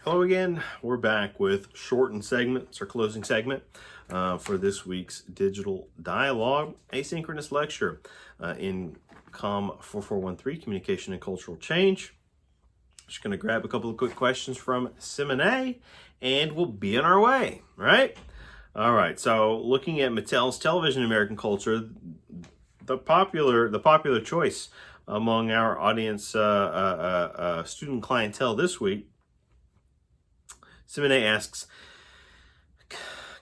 Hello again. We're back with shortened segments or closing segment for this week's digital dialogue asynchronous lecture in COM 4413 Communication and Cultural Change. Just going to grab a couple of quick questions from Simone and we'll be on our way, right? All right. So looking at Mattel's television American culture, the popular choice among our audience student clientele this week. Simone asks,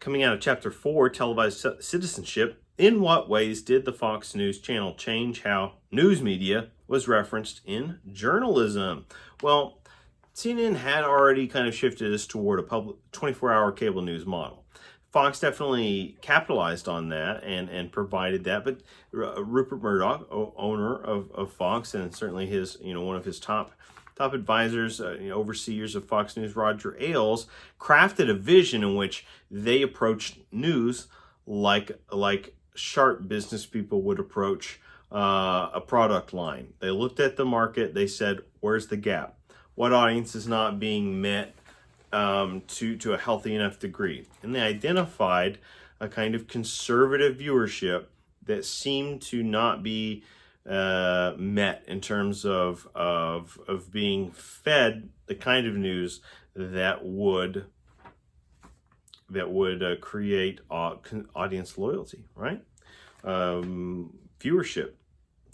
coming out of Chapter 4, Televised Citizenship, in what ways did the Fox News channel change how news media was referenced in journalism? Well, CNN had already kind of shifted us toward a public 24-hour cable news model. Fox definitely capitalized on that and provided that, but Rupert Murdoch, owner of Fox, and certainly his one of his top advisors, overseers of Fox News, Roger Ailes, crafted a vision in which they approached news like sharp business people would approach a product line. They looked at the market. They said, "Where's the gap? What audience is not being met to a healthy enough degree?" And they identified a kind of conservative viewership that seemed to not be met in terms of being fed the kind of news that would create audience loyalty, right? Viewership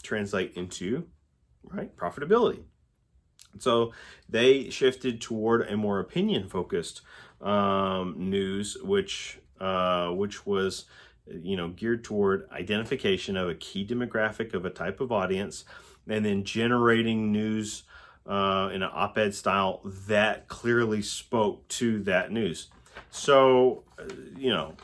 translate into profitability. So they shifted toward a more opinion focused news, which was geared toward identification of a key demographic of a type of audience, and then generating news in an op-ed style that clearly spoke to that news. So,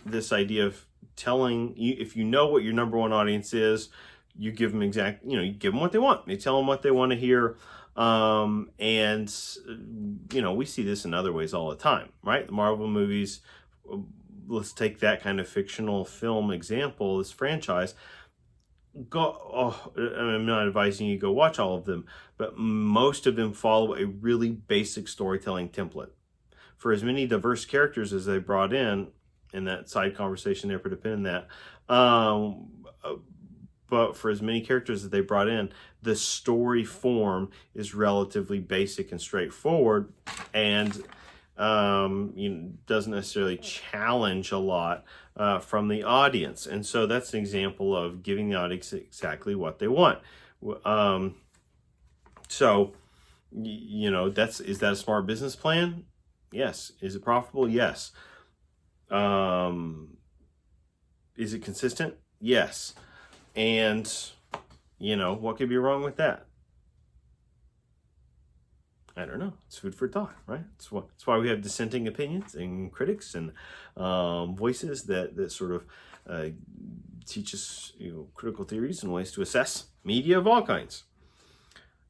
this idea of telling you, if you know what your number one audience is, you give them you give them what they want. You tell them what they want to hear. And we see this in other ways all the time, right? The Marvel movies, let's take that kind of fictional film example, this franchise. I'm not advising you go watch all of them, but most of them follow a really basic storytelling template. For as many diverse characters as they brought in that side conversation there, put a pin in that, but for as many characters that they brought in, the story form is relatively basic and straightforward, and doesn't necessarily challenge a lot from the audience. And so that's an example of giving the audience exactly what they want. So, is that a smart business plan? Yes. Is it profitable? Yes. Is it consistent? Yes. And, what could be wrong with that? I don't know. It's food for thought, right? That's why we have dissenting opinions and critics and voices that sort of teach us critical theories and ways to assess media of all kinds.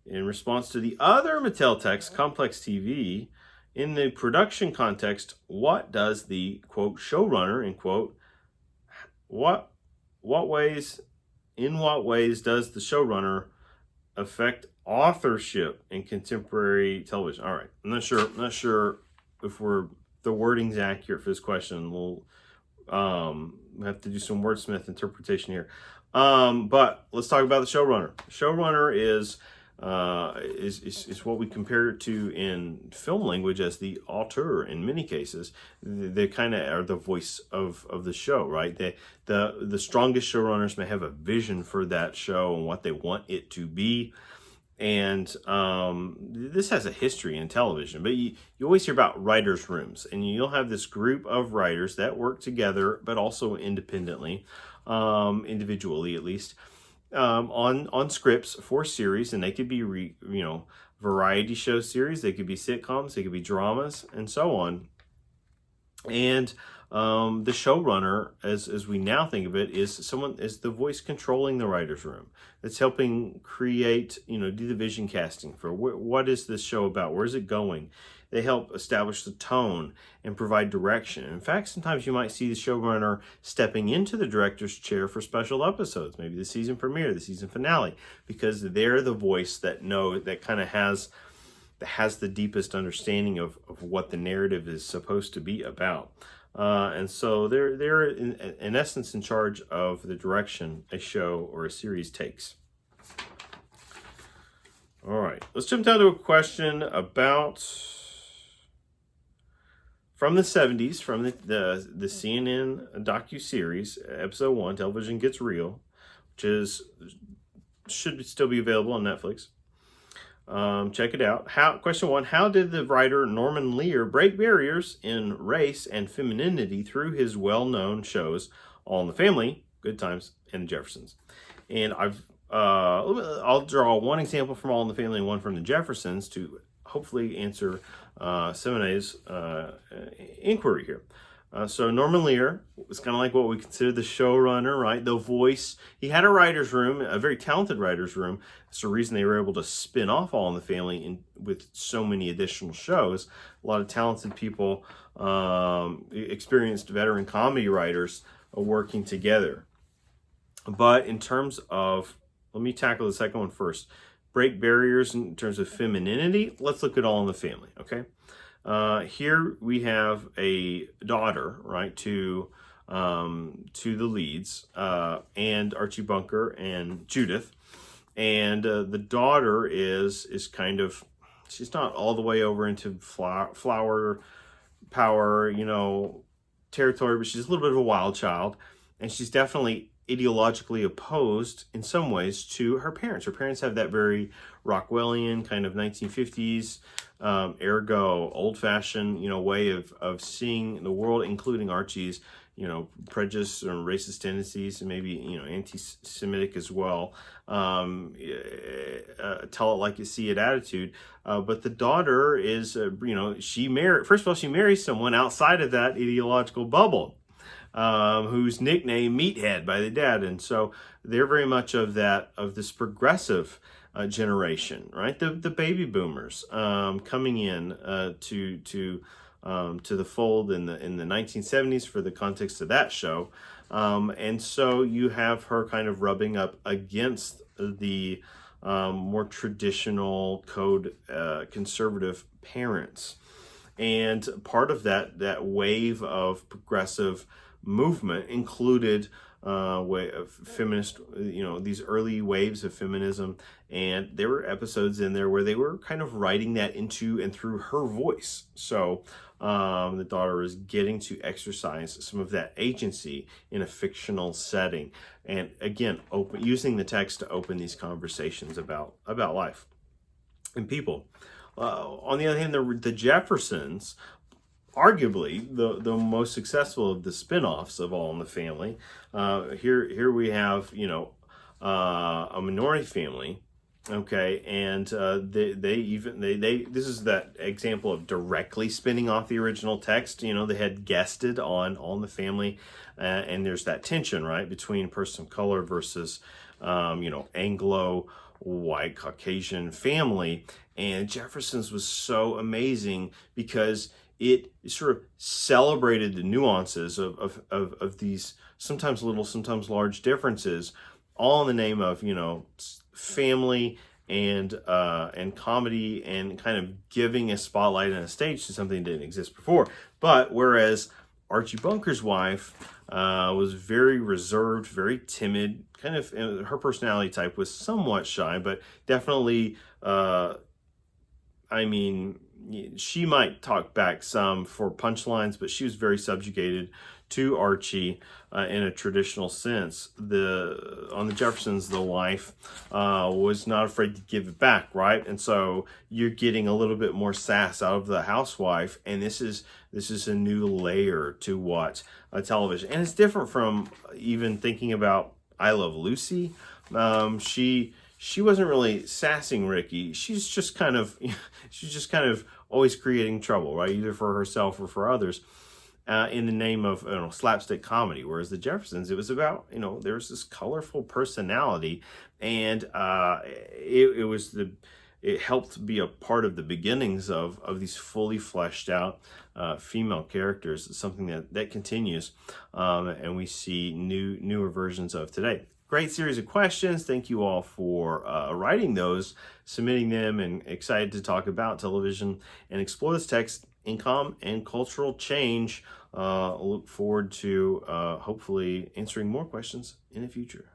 In response to the other Mattel text, Complex TV, in the production context, what does the, quote, showrunner, end quote, in what ways does the showrunner affect authorship in contemporary television? All right, I'm not sure if the wording's accurate for this question. We'll have to do some wordsmith interpretation here. But let's talk about the showrunner. The showrunner is what we compare it to in film language as the auteur in many cases. They kind of are the voice of the show, right? The strongest showrunners may have a vision for that show and what they want it to be. And this has a history in television, but you always hear about writers' rooms, and you'll have this group of writers that work together, but also independently, individually at least, on scripts for series, and they could be variety show series, they could be sitcoms, they could be dramas, and so on. And the showrunner, as we now think of it, is the voice controlling the writer's room. It's helping create, do the vision casting for what is this show about? Where's it going? They help establish the tone and provide direction. In fact, sometimes you might see the showrunner stepping into the director's chair for special episodes, maybe the season premiere, the season finale, because they're the voice that kind of has has the deepest understanding of what the narrative is supposed to be about. And so they're in essence in charge of the direction a show or a series takes. All right, let's jump down to a question about from the 70s, from the CNN docuseries, episode 1, Television Gets Real, which should still be available on Netflix. Check it out. Question 1, how did the writer Norman Lear break barriers in race and femininity through his well-known shows All in the Family, Good Times, and The Jeffersons? And I'll draw one example from All in the Family and one from The Jeffersons to hopefully answer Semonet's inquiry here. So Norman Lear was kind of like what we consider the showrunner, right? The voice. He had a writer's room, a very talented writer's room. That's the reason they were able to spin off All in the Family with so many additional shows. A lot of talented people, experienced veteran comedy writers working together. But in terms of, let me tackle the second one first. Break barriers in terms of femininity. Let's look at All in the Family, okay? Here we have a daughter, right, to the leads, and Archie Bunker and Judith. And the daughter is kind of, she's not all the way over into flower power, territory, but she's a little bit of a wild child. And she's definitely ideologically opposed in some ways to her parents. Her parents have that very Rockwellian kind of 1950s, ergo old-fashioned, way of seeing the world, including Archie's, prejudice or racist tendencies, and maybe, anti-Semitic as well. Tell it like you see it attitude. But the daughter is, she marries someone outside of that ideological bubble. Who's nicknamed Meathead by the dad, and so they're very much of this progressive generation, right? The baby boomers coming in to the fold in the 1970s for the context of that show, and so you have her kind of rubbing up against the more traditional code conservative parents, and part of that wave of progressive movement included way of feminist, these early waves of feminism, and there were episodes in there where they were kind of writing that into and through her voice. So the daughter is getting to exercise some of that agency in a fictional setting, and again, using the text to open these conversations about life and people. On the other hand, the Jeffersons, arguably the most successful of the spin-offs of All in the Family. Here we have, a Minority Family, okay, and they this is that example of directly spinning off the original text. They had guested on All in the Family, and there's that tension, right, between person of color versus, Anglo white Caucasian family. And Jefferson's was so amazing because it sort of celebrated the nuances of these sometimes little, sometimes large differences, all in the name of, family and comedy, and kind of giving a spotlight and a stage to something that didn't exist before. But whereas Archie Bunker's wife was very reserved, very timid, kind of, her personality type was somewhat shy, but definitely, she might talk back some for punchlines, but she was very subjugated to Archie in a traditional sense. On the Jeffersons, the wife was not afraid to give it back, right? And so you're getting a little bit more sass out of the housewife, and this is a new layer to what television, and it's different from even thinking about I Love Lucy. She wasn't really sassing Ricky. She's just kind of always creating trouble, right? Either for herself or for others, in the name of slapstick comedy. Whereas the Jeffersons, it was about there was this colorful personality, and it helped be a part of the beginnings of these fully fleshed out female characters. It's something that continues, and we see newer versions of today. great series of questions. Thank you all for writing those, submitting them, and excited to talk about television and explore this text, income and cultural change. Look forward to hopefully answering more questions in the future.